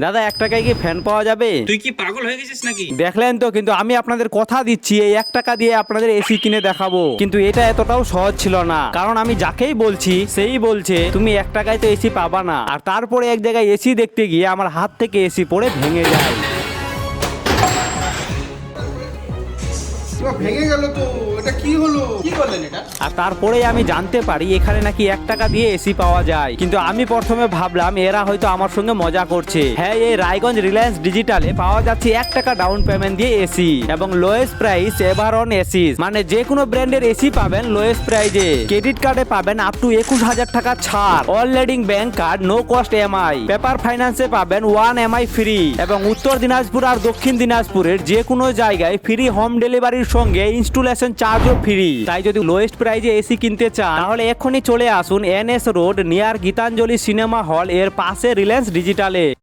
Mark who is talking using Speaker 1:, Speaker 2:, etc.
Speaker 1: দাদা 1 টাকায় কি ফ্যান পাওয়া যাবে?
Speaker 2: তুই কি পাগল হয়ে গেছিস নাকি?
Speaker 1: দেখলেন তো, কিন্তু আমি আপনাদের কথা দিচ্ছি এই 1 টাকা দিয়ে আপনাদের এসি কিনে দেখাবো। কিন্তু এটা এতটাও সহজ ছিল না, কারণ আমি যাকেই বলছি সেই বলছে তুমি 1 টাকায় তো এসি পাবা না। আর তারপরে এক জায়গায় এসি দেখতে গিয়ে আমার হাত থেকে এসি পড়ে ভেঙে যায়।
Speaker 3: ভেঙে গেল তো, এটা কি হলো? কি করলেন এটা?
Speaker 1: আর তারপরে আমি জানতে পারি এখানে নাকি 1 টাকা দিয়ে এসি পাওয়া যায়। কিন্তু আমি প্রথমে ভাবলাম এরা হয়তো আমার সঙ্গে মজা করছে। হ্যাঁ, এই রায়গঞ্জ রিলায়েন্স ডিজিটালে পাওয়া যাচ্ছে 1 টাকা ডাউন পেমেন্ট দিয়ে এসি এবং lowest price ever on AC, মানে যে কোনো ব্র্যান্ডের এসি পাবেন লোয়েস্ট প্রাইজে। ক্রেডিট কার্ডে পাবেন আপ টু 21,000 টাকা ছাড়, all leading bank card, no cost EMI, paper ফাইন্যান্সে পাবেন 1 এমআই ফ্রি এবং উত্তর দিনাজপুর আর দক্ষিণ দিনাজপুরের যে কোনো জায়গায় ফ্রি হোম ডেলিভারির সঙ্গে ইনস্টলেশন চার্জও ফ্রি। তাই যদি লোয়েস্ট প্রাইজে এসি কিনতে চান তাহলে এখনই চলে আসুন NS road near Gitanjali cinema hall এর পাশে রিলায়েন্স ডিজিটালে।